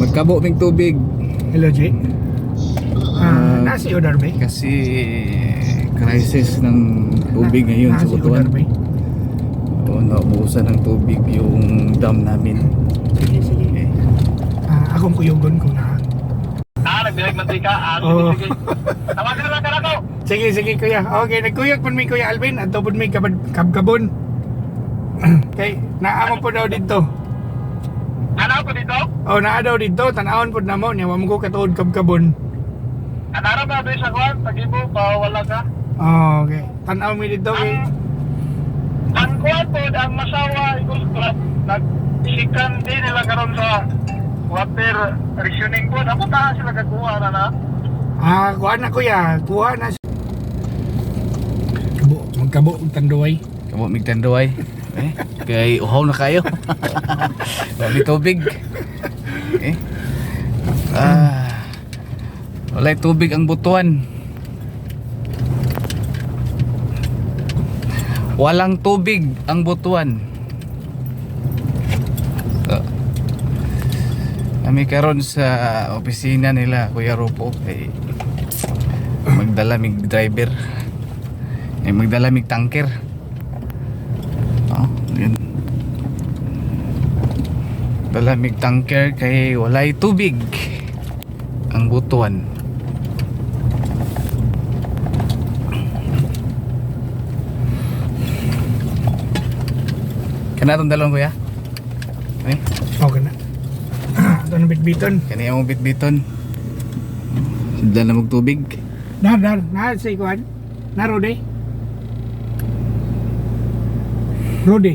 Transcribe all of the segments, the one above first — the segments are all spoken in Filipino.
Magkabo ng tubig. Hello, Jay. Nasi o Darby? Kasi crisis ng tubig ngayon sa Nasi o Butuan. Darby? O, naubusan ng tubig yung dam namin. Sige, sige. Okay. Akong kuyugon ko na. Nagdilag mantika. Oo. Sige, sige. Tawagan na lang ka na to. Sige, sige kuya. Okay, nagkuyog po mi Kuya Alvin at po mi kabkabon. Okay, naamo po daw dito. Ano ko dito? Oh, naa daw dito. Tanawon po na mo. Niya, wamo ko katuod kabkabon. Anara ba doon sa kwan? Tagibo, wala ka? Oh, okay. Tanaw mi dito. Okay. Ang kwan po, ang masawa, Eagle Club, nagsikan din nila karon sa water rationing po. Ako tahan sila kakuha na. Kuha na kuya. Kuha na. Magkabo ang tanduay. Kamo mig tanduay. Kay uhaw na kayo. Dami tubig. Walay tubig ang Butuan. Walang tubig ang Butuan. Kami karon sa opisina nila Kuya Rupo kay magdala mig driver. Magdala mig tanker. Yun. Dala mig tanker kay walay tubig ang Butuan. Kana tong dalon kuya? Okay na. Ito na bitbiton. Kani ang bitbiton. Dala mag tubig. Na sa ikuan. Na Rode. Rode.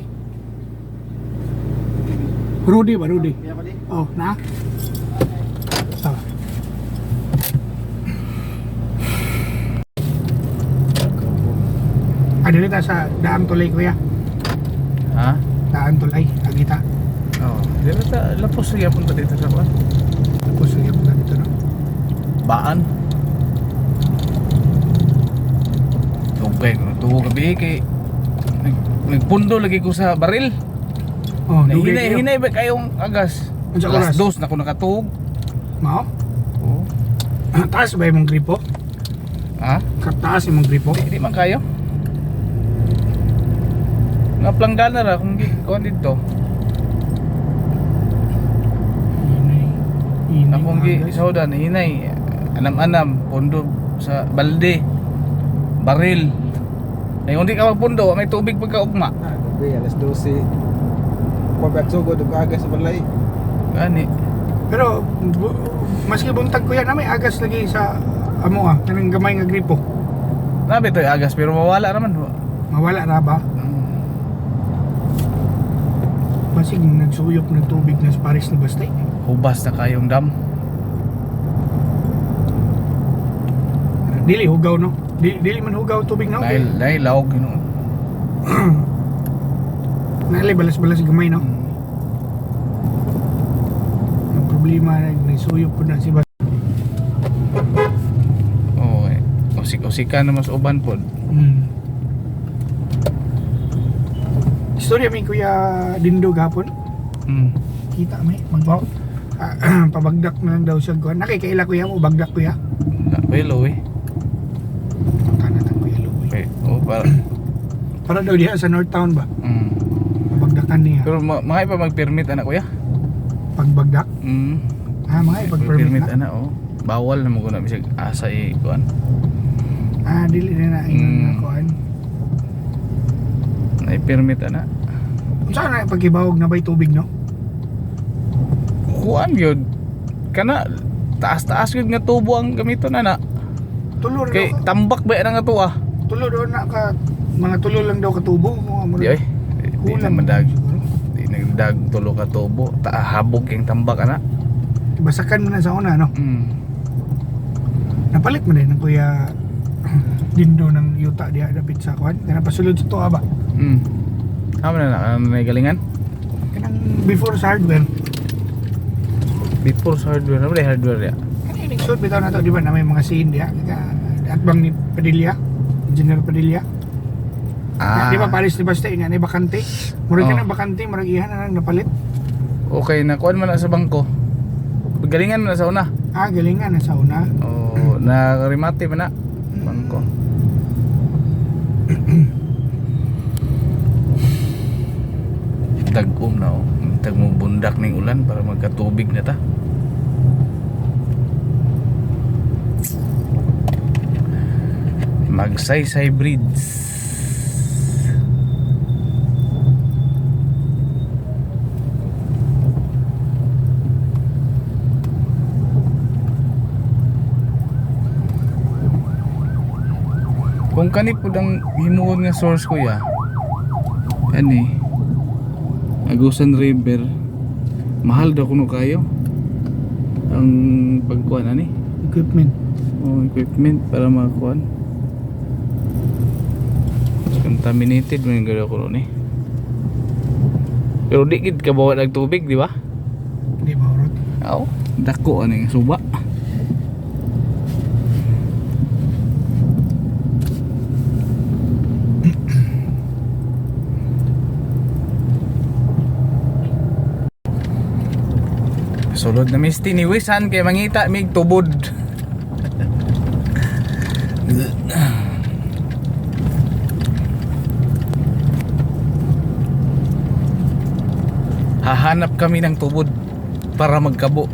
Rode ba? Rode. Oh, na? Oh. Dili ta sa Daang Tulay kuya. Ha? Daang Tulay, agita. Oh, dili ta lapos sa yapon ta dito sa kuan. Tapos sige mo dito no. Baan. Tubig, tuwo gabi kay nagpundo lagi ko sa baril. Oh, dugay kayo. Hinay ba kayong agas? Unsa Alas oras? 2 na ko nakatuog. Mao? Oo. Taas ba imong gripo? Ha? Taas imong gripo? Di man kayo. Naplanggana ra kung kuan dito. Akong gisawdan hinay anam-anam pundo sa balde. Baril. Ay hindi ka magpundo, may tubig pagkaugma. Okay, alas 12. Pabak sugod og aga sa balay. Gani. Pero maski buntag ko yan na may agas lagi sa amo kanang gamay nga gripo. Nabi to agas pero mawala naman. Mawala na ba? Masig nagsuyop ng tubig na sa Paris ni Bastay. Hubas na kayong dam. Dili hugaw no. Dili man hugaw tubig no. Dahil laog no. Nalay balas-balas gamay no. Ang problema nagsuyop po na si Bastay. Oh, usik-usika na mas uban po. Istorya mi Kuya Dindo gapon. Kita may magbaw. Pabagdak na lang daw siya kuan. Nakikaila kuya mo bagdak kuya. Napelo eh. Kanatan kuya Luwi. Okay. Oh, Para daw diha sa North Town ba? Pabagdakan niya. Pero mga pa mag-permit anak kuya? Pagbagdak? Mga ipag-permit na. Anak oh. Bawal na mo na bisag asa kuan. Dili na ingon na kuan. Nay permit anak. Unsa na pagibawog na bay tubig no? Kuan gyud. Kana taas-taas gyud nga tubo ang gamiton ana. Tulor Kay daw. tambak ba nga to ah. Tulor daw na ka mga tulo lang daw katubo. Di ay. Di na madag. Di nagdag tulo ka tubo. Habog yung tambak ana. Basakan mo na sa una no. Napalit mo din ng Kuya Dindo ng yuta diha dapit sa kuan. Kana pasulod sa tuwa ba? Amo na may galingan. Kanang before sa hardware. Before sa hardware, ano ba hardware ya? Ano yung shoot bitaw na to, di ba na may mga scene diha? At bang ni Padilla? Engineer Padilla? Di ba palis ni Bastay nga ni bakante? Murag ka na bakante, murag ihan na lang napalit. Okay, nakuan man na sa bangko. galingan na sa una. Galingan na sa una. Oh, na-remate man na. Bangko. Tag-um na oh. Tag mo bundak ning ulan para magkatubig na ta. Magsaysay Bridge. Kung kani po ang himuon nga source ko ya. Kani Agusan River. Mahal daw kuno kayo. Ang pagkuan ani. Equipment. Equipment para makakuan. Contaminated man gado kuno ni. Pero di gid kabawa ng tubig, di ba? Di ba urot? Oo. Dako ani suba. Sulod na misti ni Wisan kay mangita mig tubod. Hahanap kami ng tubod para magkabo.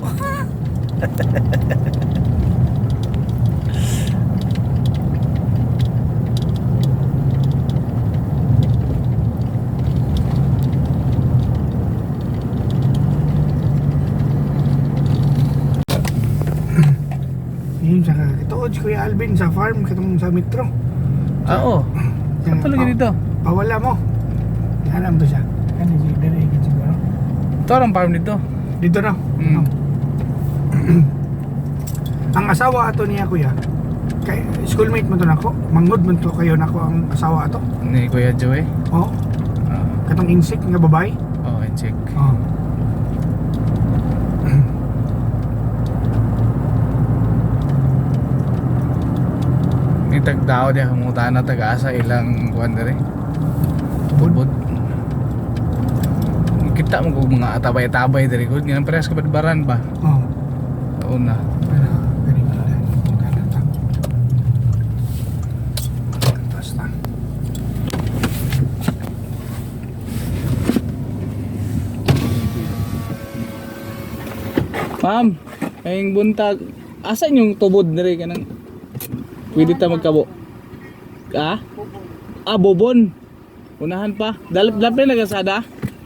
Yun, saka katuod si Kuya Alvin sa farm, katong sa metro. Oo. Saan talaga dito? Pawala mo. Alam to siya. Ano si Dere, siguro. Ito ang farm dito. Dito na. Mm. Ang asawa ato niya kuya. Kay schoolmate mo to nako. Mangod man to kayo nako ang asawa ato. Ni Kuya Joey. Oo. Katong insik nga babae. Oh, check. Oo. Itag tao dia kumutaan na taga-asa ilang kuan dere. Tubod. Kita mo kung mga atabay-tabay dere gud nga parehas ka badbaran ba? Oo. Una. Basta. Ma'am, ayong buntag. Asan yung tubod dere kanang pwede ta magkabo? Ah? Bobon. Unahan pa. Dalap na nagasada?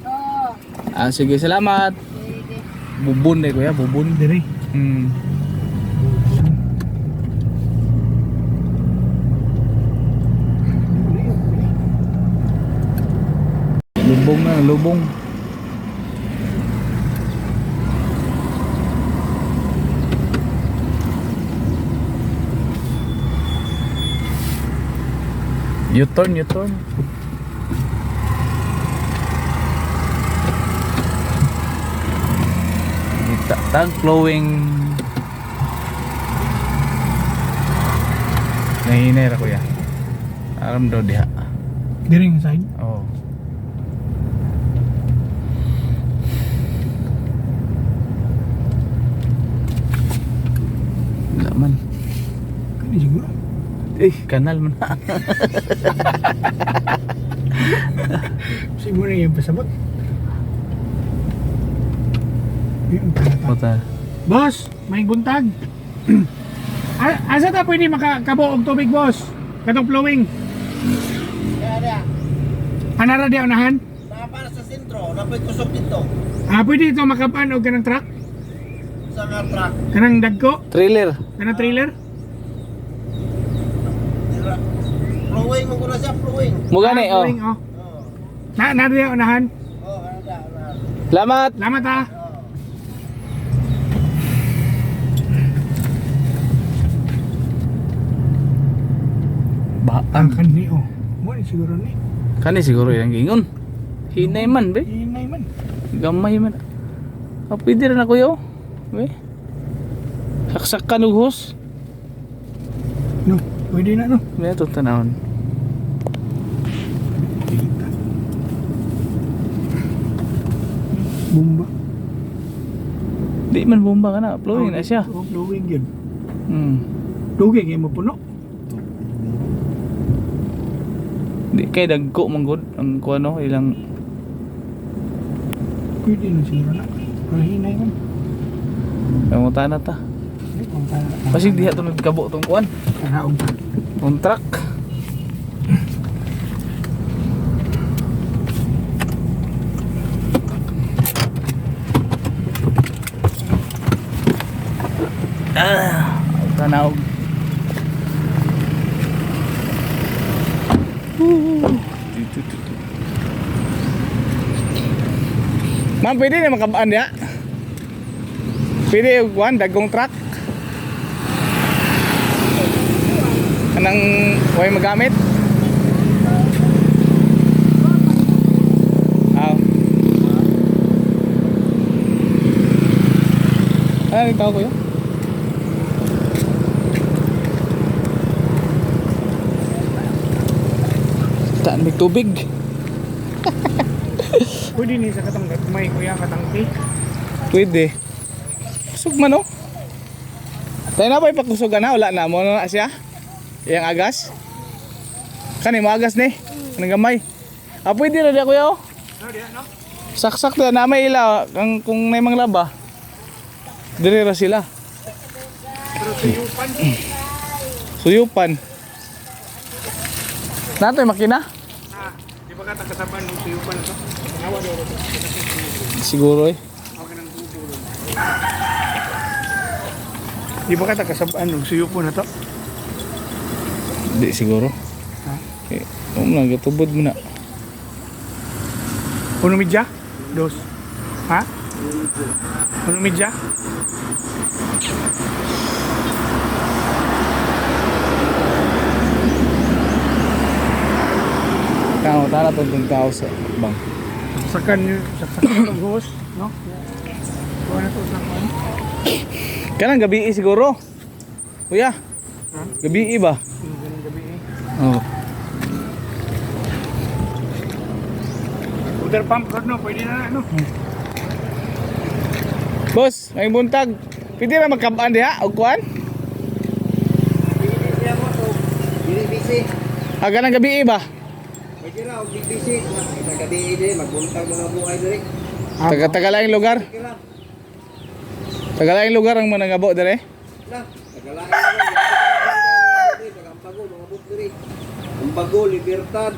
Oo. Sige, salamat. Bubon eh kuya, bubon. Dere. Hmm. Lubong na, lubong. U-turn, U-turn. Tank flowing. Nahinay ra kuya. Aram daw diha. Dere yung side. Oh. Wala man. Kani siguro. Kanal man. Siguro yung pasabot. Yung talata. Puta. Boss, may buntag. Asa ta pwede makakabo og tubig, boss? Katong flowing. Anara di unahan? Para sa sentro, napay kusog dito. Pwede ito makapan og kanang truck? Sa nga truck. Kanang dagko? Trailer. Kanang trailer? Flowing mo ko na siya, flowing. Mugani oh. Flowing, oh. Na di unahan? Oh, ano da, ano. Salamat. Salamat ha. Baang. Kani oh. Mo ni siguro ni. Kani siguro yung gingon. Hinay man be. Inay man. Gamay man. Pwede rin ako yo. Be. Saksak ka nughos. No, pwede na no. Be ito tanawon. Kita. Bomba. Di man bomba ka na, flowing na siya. Oh, flowing yun. Hmm. Dugay kayo mo puno. Di kay dagko man gud ang kuano ilang Pwede na siguro na. Kahinay man. pangutan na ta. Kasi diha to nagkabo tong kuan. Kanaog pa. Tong truck. Tanaog. Ma'am, pwede na makabaan ya? Pwede kuan dagkong truck. Kanang way magamit. Aw. Ano ikaw kuya? Taan may tubig. Pwede ni sa katang may kuya katangki. Pwede. Kusog man oh. Tayo na ba ipakusugan na? Wala na mo na siya. Yang agas. Kani mo agas ni. Kanang gamay. Ah pwede na diya kuya oh. Saksak na na may ila kung may mga laba. Dire ra sila. Pero suyupan. Suyupan. Nato yung makina? Di ba ka kasaban ng suyupan ito? Nawa daw ito. Siguro eh. Okay ng bubulo. Di ba ka kasabaan ng suyupan na to? Di siguro. Ha? Eh, nagatubod mo na. Uno midya? Dos. Ha? Uno midya? Kamo tara tong tao sa bang. Saksakan ng hose, no? Kuha na to sa kuha. Kanang gabi siguro. Kuya. Gabi ba? Ganun gabi eh. Oh. Water pump ko no, pwede na no. Boss, may buntag. Pwede ra magkabaan diha og kuan? Binibisi ako to. Binibisi. Aga ng gabi ba? Pwede na, huwag bibisi. Sa gabi din, magbuntag mga buhay diri. Taga-tagalaing lugar. Okay lang. Tagalaing lugar ang manangabo dire. Na, nagalain na lang. Pag-ampago, mga buk diri. Ambago, Libertad.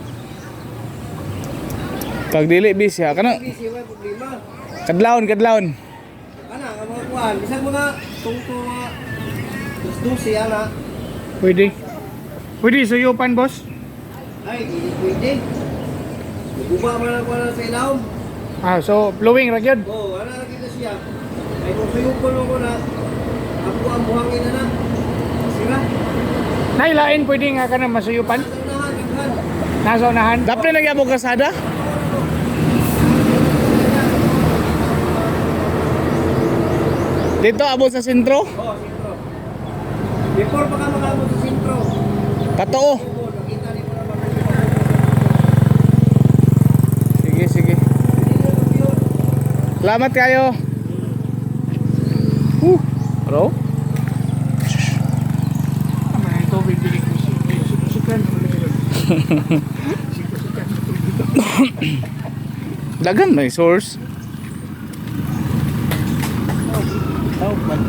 Pag dili bisya kana Bibisi, may problema. kadlawon. Ana, ang mga kuhan. Bisag mga tungto mga dus-dusi, ana. Pwede. Pwede suyupan, boss. Ay, hindi pwede. Naguba man ako na sa ilawom. Ah, so flowing ra gyud. Oo, ana na kita siya. Ay, kung suyupon mo ko na, ako ang buhangin na na. Sira. Nailain pwede nga ka na masuyupan. Ito na nga, gaghan. Nasa unahan. Dapre nagyamo kasada. Dito abot sa sentro. Oo, sintro. Before pa ka makamot sa sintro. Patoo. Oo, nakita ni mo naman. Sige. Hindi na yun. Salamat kayo. Bro. Tama na ito, bibili ko sukan. Dagan may source. Tawag man.